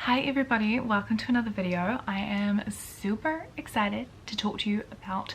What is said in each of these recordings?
Hi everybody, welcome to another video. I am super excited to talk to you about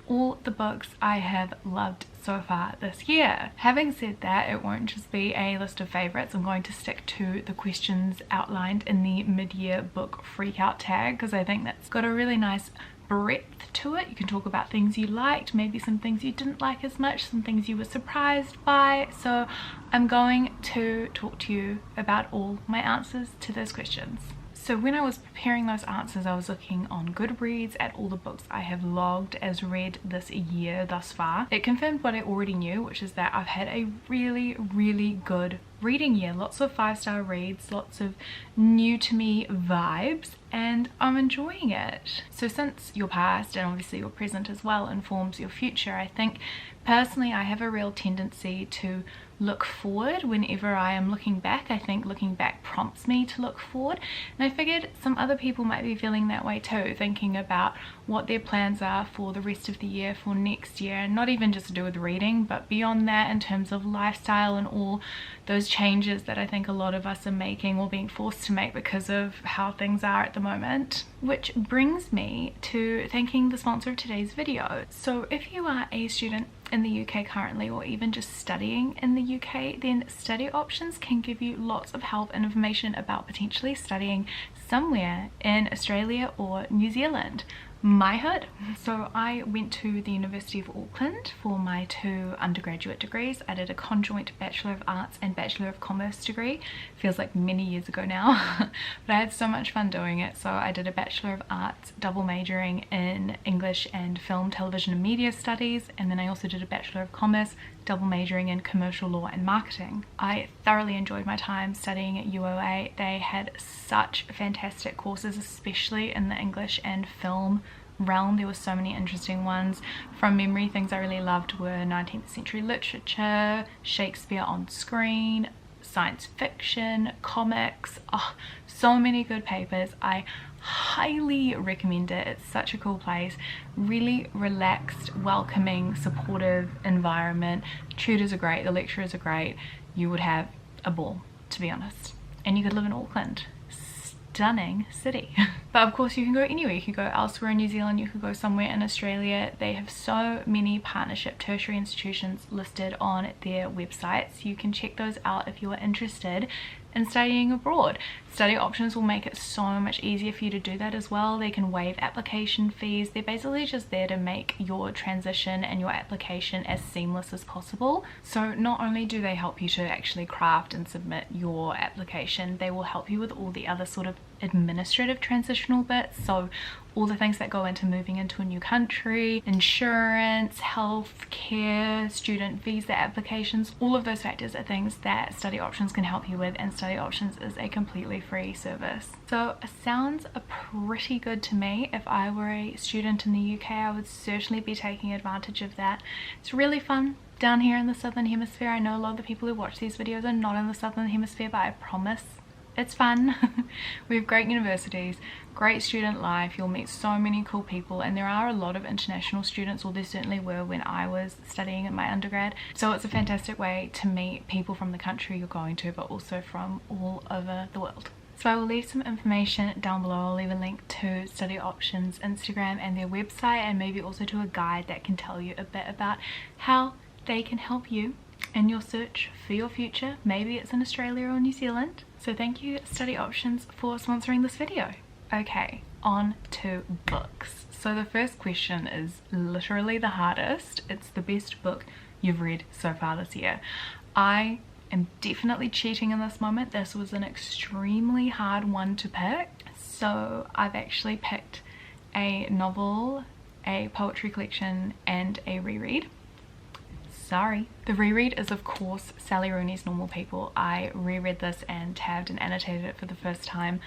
all the books I have loved so far this year. Having said that, it won't just be a list of favorites. I'm going to stick to the questions outlined in the mid-year book freakout tag because I think that's got a really nice breadth to it. You can talk about things you liked, maybe some things you didn't like as much, some things you were surprised by. So I'm going to talk to you about all my answers to those questions. So when I was preparing those answers, I was looking on Goodreads at all the books I have logged as read this year thus far. It confirmed what I already knew, which is that I've had a really good reading year. Lots of 5-star reads, lots of new to me vibes, and I'm enjoying it. So since your past and obviously your present as well informs your future, I think personally I have a real tendency to look forward whenever I am looking back. I think looking back prompts me to look forward, and I figured some other people might be feeling that way too, thinking about what their plans are for the rest of the year, for next year, and not even just to do with reading but beyond that in terms of lifestyle and all those changes that I think a lot of us are making or being forced to make because of how things are at the moment. Which brings me to thanking the sponsor of today's video. So if you are a student in the UK currently, or even just studying in the UK, then Study Options can give you lots of help and information about potentially studying somewhere in Australia or New Zealand. My hood. So I went to the University of Auckland for my 2 undergraduate degrees. I did a conjoint Bachelor of Arts and Bachelor of Commerce degree. Feels like many years ago now, but I had so much fun doing it. So I did a Bachelor of Arts double majoring in English and Film, Television and Media Studies, and then I also did a Bachelor of Commerce double majoring in Commercial Law and Marketing. I thoroughly enjoyed my time studying at UOA. They had such fantastic courses, especially in the English and film realm. There were so many interesting ones. From memory, things I really loved were 19th century literature, Shakespeare on screen, science fiction, comics. Oh, so many good papers. I highly recommend it. It's such a cool place. Really relaxed, welcoming, supportive environment. Tutors are great, the lecturers are great. You would have a ball, to be honest. And you could live in Auckland. Stunning city. But of course you can go anywhere. You could go elsewhere in New Zealand, you could go somewhere in Australia. They have so many partnership tertiary institutions listed on their websites. You can check those out if you are interested in studying abroad. Study Options will make it so much easier for you to do that as well. They can waive application fees. They're basically just there to make your transition and your application as seamless as possible. So not only do they help you to actually craft and submit your application, they will help you with all the other sort of administrative transitional bits. So all the things that go into moving into a new country, insurance, health care, student visa applications, all of those factors are things that Study Options can help you with, and Study Options is a completely free service. So it sounds pretty good to me. If I were a student in the UK, I would certainly be taking advantage of that. It's really fun down here in the Southern Hemisphere. I know a lot of the people who watch these videos are not in the Southern Hemisphere, but I promise it's fun. We have great universities, great student life, you'll meet so many cool people, and there are a lot of international students, or there certainly were when I was studying in my undergrad. So it's a fantastic way to meet people from the country you're going to, but also from all over the world. So I will leave some information down below. I'll leave a link to Study Options Instagram and their website, and maybe also to a guide that can tell you a bit about how they can help you in your search for your future. Maybe it's in Australia or New Zealand. So thank you Study Options for sponsoring this video. Okay, on to books. So the first question is literally the hardest. It's the best book you've read so far this year. I am definitely cheating in this moment. This was an extremely hard one to pick. So I've actually picked a novel, a poetry collection, and a reread. Sorry. The reread is of course Sally Rooney's Normal People. I reread this and tabbed and annotated it for the first time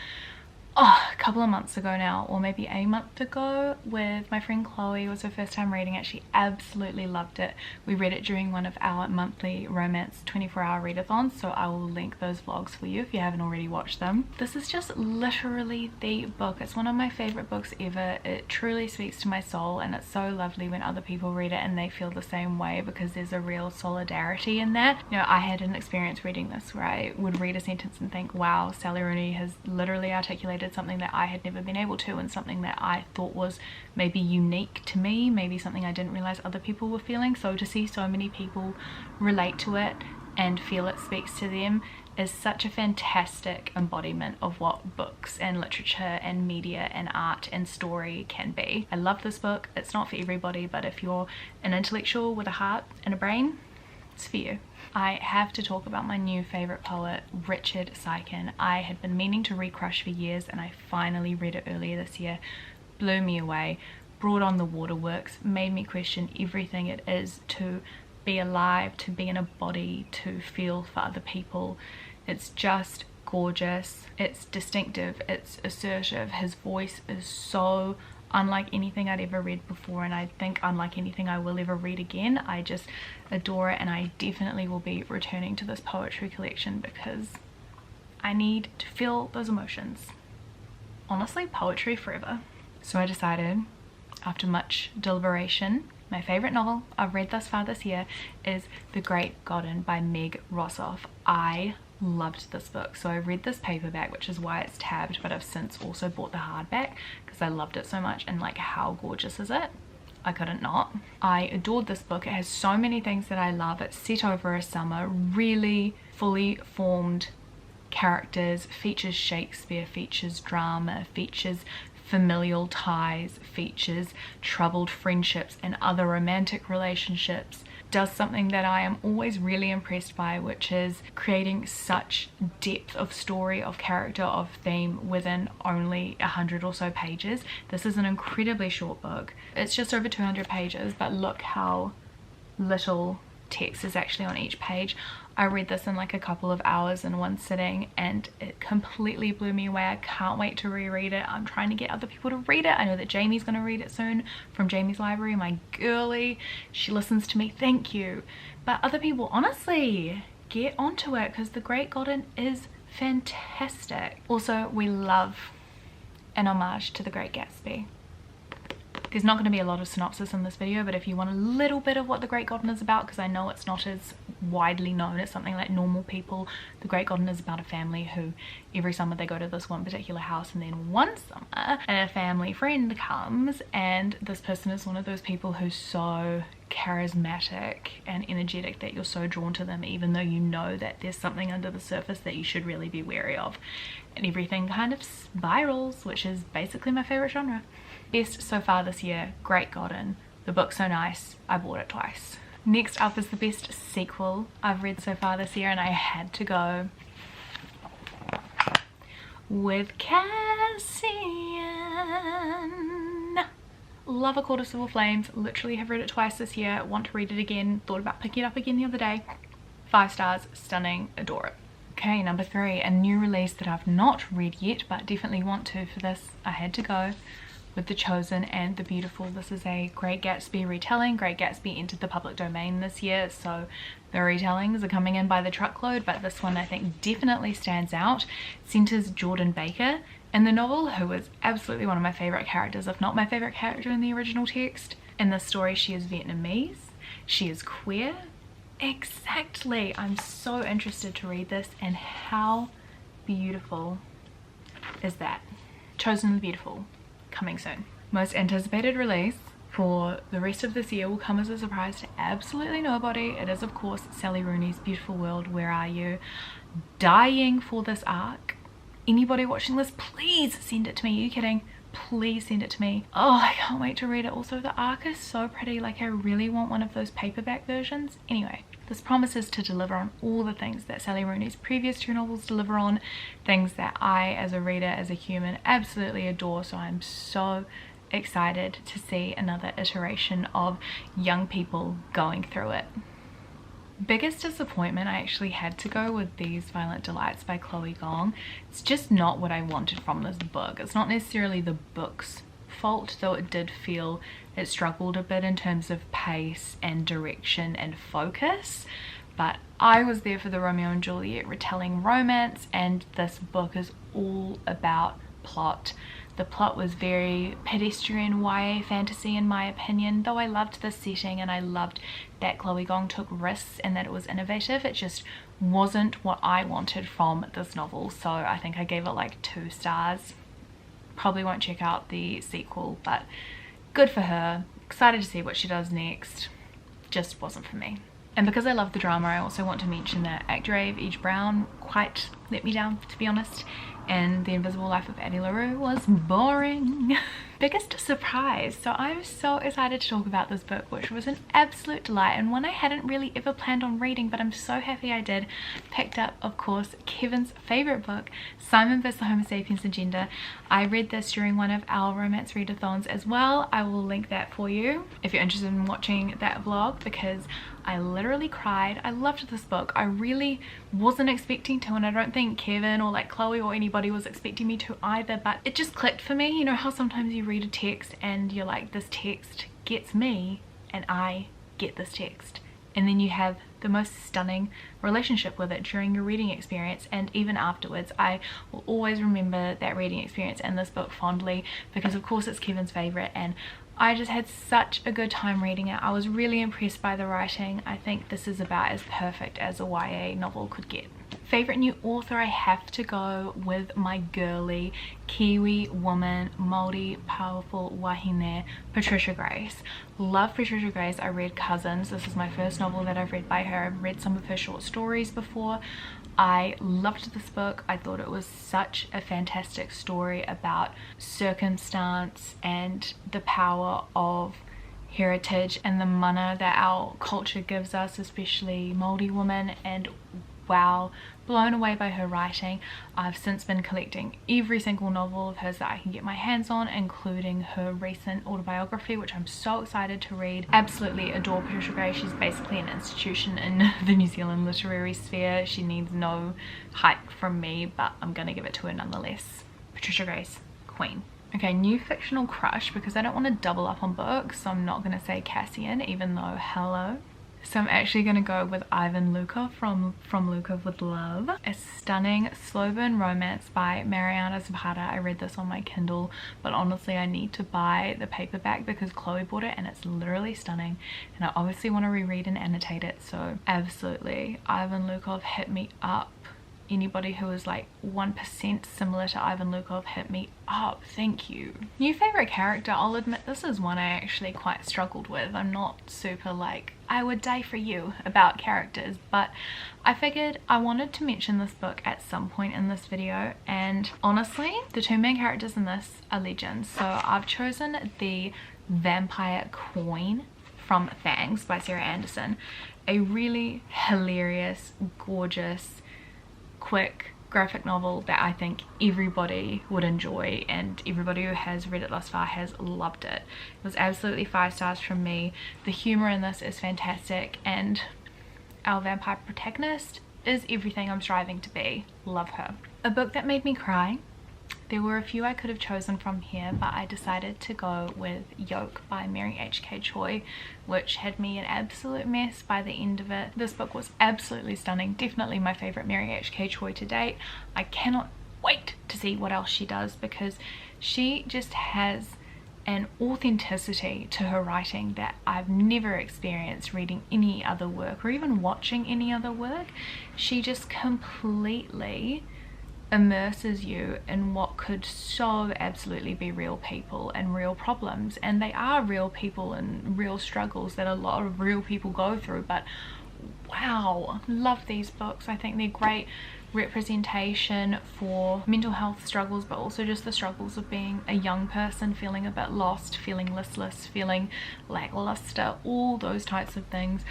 a couple of months ago now, or maybe a month ago, with my friend Chloe. It was her first time reading it. She absolutely loved it. We read it during one of our monthly romance 24-hour readathons, so I will link those vlogs for you if you haven't already watched them. This is just literally the book. It's one of my favorite books ever. It truly speaks to my soul, and it's so lovely when other people read it and they feel the same way, because there's a real solidarity in that. You know, I had an experience reading this where I would read a sentence and think, wow, Sally Rooney has literally articulated something that I had never been able to, and something that I thought was maybe unique to me, maybe something I didn't realize other people were feeling. So to see so many people relate to it and feel it speaks to them is such a fantastic embodiment of what books and literature and media and art and story can be. I love this book. It's not for everybody, but if you're an intellectual with a heart and a brain, it's for you. I have to talk about my new favorite poet, Richard Sykin. I had been meaning to read Crush for years, and I finally read it earlier this year. Blew me away, brought on the waterworks, made me question everything it is to be alive, to be in a body, to feel for other people. It's just gorgeous. It's distinctive, it's assertive. His voice is so unlike anything I'd ever read before, and I think unlike anything I will ever read again. I just adore it, and I definitely will be returning to this poetry collection because I need to feel those emotions. Honestly, poetry forever. So I decided, after much deliberation, my favorite novel I've read thus far this year is The Great Garden by Meg Rossoff. I loved this book. So I read this paperback, which is why it's tabbed, but I've since also bought the hardback because I loved it so much, and like, how gorgeous is it? I couldn't not. I adored this book. It has so many things that I love. It's set over a summer, really fully formed characters, features Shakespeare, features drama, features familial ties, features troubled friendships and other romantic relationships. Does something that I am always really impressed by, which is creating such depth of story, of character, of theme within only 100 or so pages. This is an incredibly short book. It's just over 200 pages, but look how little text is actually on each page. I read this in like a couple of hours in one sitting, and it completely blew me away. I can't wait to reread it. I'm trying to get other people to read it. I know that Jamie's going to read it soon from Jamie's library, my girly. She listens to me, thank you. But other people, honestly, get onto it because The Great Garden is fantastic. Also, we love an homage to The Great Gatsby. There's not going to be a lot of synopsis in this video, but if you want a little bit of what The Great Garden is about, because I know it's not as widely known as something like Normal People, The Great Garden is about a family who every summer they go to this one particular house, and then one summer a family friend comes, and this person is one of those people who's so charismatic and energetic that you're so drawn to them, even though you know that there's something under the surface that you should really be wary of, and everything kind of spirals, which is basically my favorite genre. Best so far this year, Great Garden. The book's so nice, I bought it twice. Next up is the best sequel I've read so far this year, and I had to go with Cassian. Love A Court of Civil Flames. Literally have read it twice this year. Want to read it again. Thought about picking it up again the other day. 5 stars, stunning, adore it. Okay, number 3, a new release that I've not read yet, but definitely want to for this. I had to go with The Chosen and The Beautiful. This is a Great Gatsby retelling. Great Gatsby entered the public domain this year, so the retellings are coming in by the truckload, but this one I think definitely stands out. It centers Jordan Baker in the novel, who is absolutely one of my favorite characters, if not my favorite character in the original text. In this story, she is Vietnamese, she is queer. Exactly. I'm so interested to read this, and how beautiful is that? Chosen, The Beautiful, coming soon. Most anticipated release for the rest of this year will come as a surprise to absolutely nobody. It is of course Sally Rooney's Beautiful World, Where Are You? Dying for this arc. Anybody watching this, please send it to me. Are you kidding? Please send it to me. Oh, I can't wait to read it. Also, the arc is so pretty. Like, I really want one of those paperback versions. Anyway, this promises to deliver on all the things that Sally Rooney's previous 2 novels deliver on, things that I as a reader, as a human, absolutely adore. So I'm so excited to see another iteration of young people going through it. Biggest disappointment, I actually had to go with These Violent Delights by Chloe Gong. It's just not what I wanted from this book. It's not necessarily the book's fault, though it did feel it struggled a bit in terms of pace and direction and focus. But I was there for the Romeo and Juliet retelling romance, and this book is all about plot. The plot was very pedestrian YA fantasy in my opinion, though I loved the setting and I loved that Chloe Gong took risks and that it was innovative. It just wasn't what I wanted from this novel, so I think I gave it like 2 stars. Probably won't check out the sequel, but good for her. Excited to see what she does next. Just wasn't for me. And because I love the drama, I also want to mention that Actor A of Edge Brown quite let me down, to be honest, and The Invisible Life of Addie LaRue was boring. Biggest surprise. So I'm so excited to talk about this book, which was an absolute delight and one I hadn't really ever planned on reading, but I'm so happy I did. Picked up, of course, Kevin's favorite book, Simon vs. the Homo Sapiens Agenda. I read this during one of our romance readathons as well. I will link that for you if you're interested in watching that vlog, because I literally cried. I loved this book. I really wasn't expecting to, and I don't think Kevin or like Chloe or anybody was expecting me to either, but it just clicked for me. You know how sometimes you read a text and you're like, this text gets me and I get this text, and then you have the most stunning relationship with it during your reading experience and even afterwards. I will always remember that reading experience and this book fondly because of course it's Kevin's favorite, and I just had such a good time reading it. I was really impressed by the writing. I think this is about as perfect as a YA novel could get. Favorite new author, I have to go with my girly Kiwi woman, Māori powerful wahine, Patricia Grace. Love Patricia Grace. I read Cousins. This is my first novel that I've read by her. I've read some of her short stories before. I loved this book. I thought it was such a fantastic story about circumstance and the power of heritage and the mana that our culture gives us, especially Māori women, and wow, blown away by her writing. I've since been collecting every single novel of hers that I can get my hands on, including her recent autobiography, which I'm so excited to read. Absolutely adore Patricia Grace. She's basically an institution in the New Zealand literary sphere. She needs no hype from me, but I'm gonna give it to her nonetheless. Patricia Grace, queen. Okay, new fictional crush, because I don't want to double up on books, so I'm not gonna say Cassian, even though hello. So I'm actually going to go with Ivan Luca from Luca with Love. A stunning slow burn romance by Mariana Zapata. I read this on my Kindle, but honestly I need to buy the paperback because Chloe bought it and it's literally stunning, and I obviously want to reread and annotate it, so absolutely. Ivan Lukov, hit me up. Anybody who is like 1% similar to Ivan Lukov, hit me up, thank you. New favorite character, I'll admit this is one I actually quite struggled with. I'm not super like I would die for you about characters, but I figured I wanted to mention this book at some point in this video, and honestly the 2 main characters in this are legends. So I've chosen the Vampire Queen from Fangs by Sarah Anderson, a really hilarious, gorgeous, quick graphic novel that I think everybody would enjoy, and everybody who has read it thus far has loved it. It was absolutely 5 stars from me. The humor in this is fantastic, and our vampire protagonist is everything I'm striving to be. Love her. A book that made me cry. There were a few I could have chosen from here, but I decided to go with Yoke by Mary H.K. Choi, which had me an absolute mess by the end of it. This book was absolutely stunning. Definitely my favorite Mary H.K. Choi to date. I cannot wait to see what else she does, because she just has an authenticity to her writing that I've never experienced reading any other work or even watching any other work. She just completely immerses you in what could so absolutely be real people and real problems, and they are real people and real struggles that a lot of real people go through. But wow, love these books. I think they're great representation for mental health struggles, but also just the struggles of being a young person, feeling a bit lost, feeling listless, feeling lackluster, all those types of things.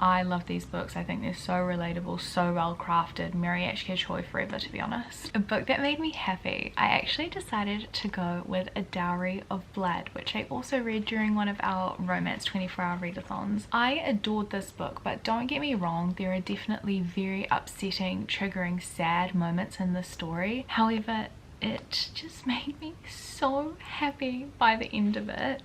I love these books. I think they're so relatable, so well crafted. Mary HK Choi forever, to be honest. A book that made me happy, I actually decided to go with A Dowry of Blood, which I also read during one of our romance 24-hour readathons. I adored this book, but don't get me wrong, there are definitely very upsetting, triggering, sad moments in the story. However, it just made me so happy by the end of it.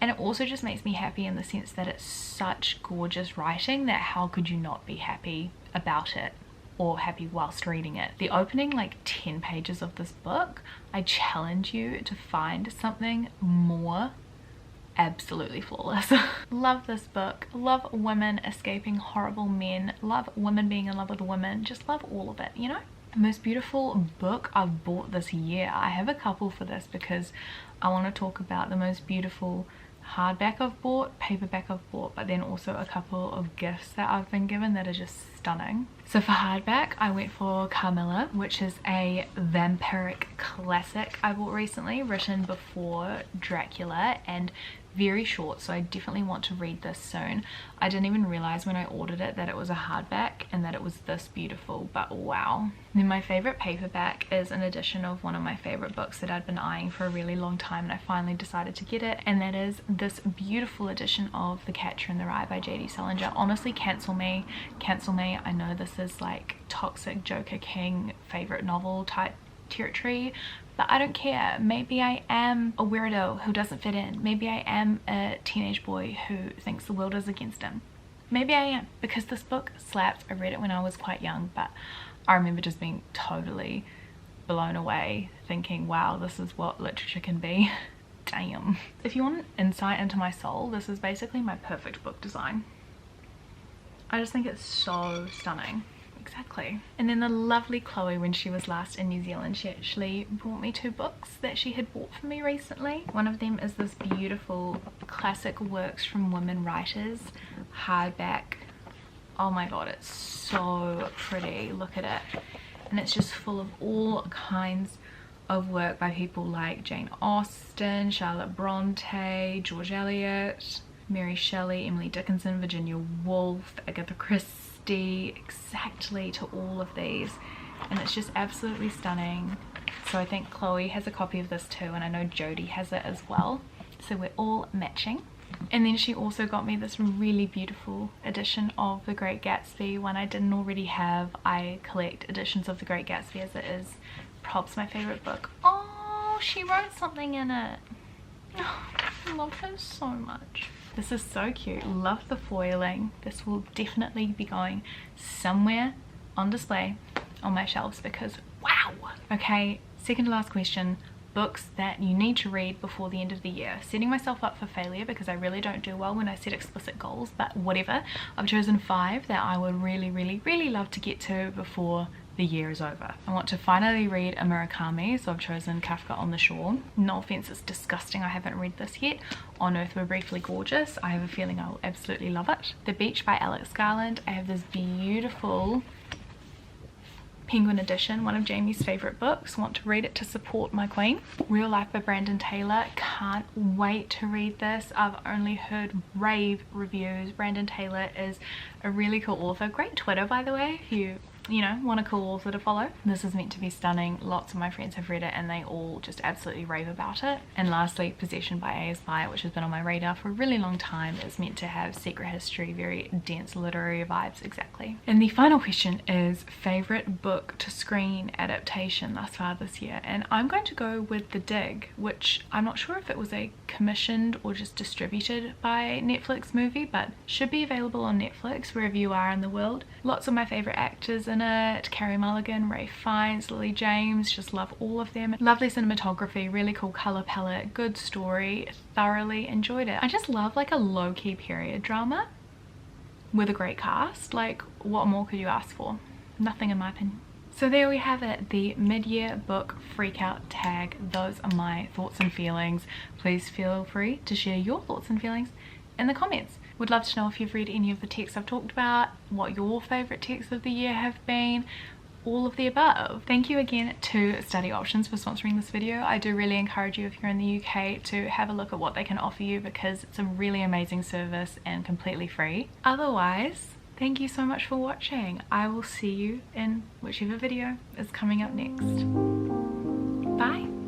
And it also just makes me happy in the sense that it's such gorgeous writing that how could you not be happy about it or happy whilst reading it. The opening like 10 pages of this book, I challenge you to find something more absolutely flawless. Love this book. Love women escaping horrible men. Love women being in love with women. Just love all of it, you know? Most beautiful book I've bought this year. I have a couple for this because I want to talk about the most beautiful hardback I've bought, paperback I've bought, but then also a couple of gifts that I've been given that are just stunning. So for hardback, I went for Carmilla, which is a vampiric classic I bought recently, written before Dracula and very short, so I definitely want to read this soon. I didn't even realize when I ordered it that it was a hardback and that it was this beautiful, but wow. Then my favorite paperback is an edition of one of my favorite books that I'd been eyeing for a really long time, and I finally decided to get it, and that is this beautiful edition of The Catcher in the Rye by J.D. Salinger. Honestly, cancel me. I know this is like toxic Joker King favorite novel type territory, but I don't care. Maybe I am a weirdo who doesn't fit in. Maybe I am a teenage boy who thinks the world is against him. Maybe I am, because this book slaps. I read it when I was quite young, but I remember just being totally blown away, thinking, wow, this is what literature can be. Damn. If you want an insight into my soul, this is basically my perfect book design. I just think it's so stunning. Exactly. And then the lovely Chloe, when she was last in New Zealand, she actually brought me 2 books that she had bought for me recently. One of them is this beautiful classic works from women writers hardback. Oh my god, it's so pretty. Look at it. And it's just full of all kinds of work by people like Jane Austen, Charlotte Bronte, George Eliot, Mary Shelley, Emily Dickinson, Virginia Woolf, Agatha Christie, exactly to all of these, and it's just absolutely stunning. So I think Chloe has a copy of this too, and I know Jodie has it as well, so we're all matching. And then she also got me this really beautiful edition of The Great Gatsby, one I didn't already have. I collect editions of The Great Gatsby as it is probably my favorite book. Oh, she wrote something in it. Oh, I love her so much. This is so cute. Love the foiling. This will definitely be going somewhere on display on my shelves because wow. Okay, second to last question. Books that you need to read before the end of the year. Setting myself up for failure because I really don't do well when I set explicit goals, but whatever. I've chosen 5 that I would really love to get to before the year is over. I want to finally read a Murakami, so I've chosen Kafka on the Shore. No offense, it's disgusting, I haven't read this yet. On Earth We're Briefly Gorgeous, I have a feeling I'll absolutely love it. The Beach by Alex Garland. I have this beautiful Penguin edition, one of Jamie's favorite books. Want to read it to support my queen. Real Life by Brandon Taylor. Can't wait to read this. I've only heard rave reviews. Brandon Taylor is a really cool author. Great Twitter, by the way, if you know, want a cool author to follow. This is meant to be stunning. Lots of my friends have read it and they all just absolutely rave about it. And lastly, Possession by A.S. Byatt, which has been on my radar for a really long time. It's meant to have secret history, very dense literary vibes, exactly. And the final question is favorite book to screen adaptation thus far this year. And I'm going to go with The Dig, which I'm not sure if it was a commissioned or just distributed by Netflix movie, but should be available on Netflix wherever you are in the world. Lots of my favorite actors in it. Carey Mulligan, Ralph Fiennes, Lily James, just love all of them. Lovely cinematography, really cool color palette, good story, thoroughly enjoyed it. I just love like a low-key period drama with a great cast. Like, what more could you ask for? Nothing in my opinion. So there we have it, the mid-year book freakout tag. Those are my thoughts and feelings. Please feel free to share your thoughts and feelings in the comments. Would love to know if you've read any of the texts I've talked about, what your favorite texts of the year have been, all of the above. Thank you again to Study Options for sponsoring this video. I do really encourage you if you're in the UK to have a look at what they can offer you because it's a really amazing service and completely free. Otherwise, thank you so much for watching. I will see you in whichever video is coming up next. Bye.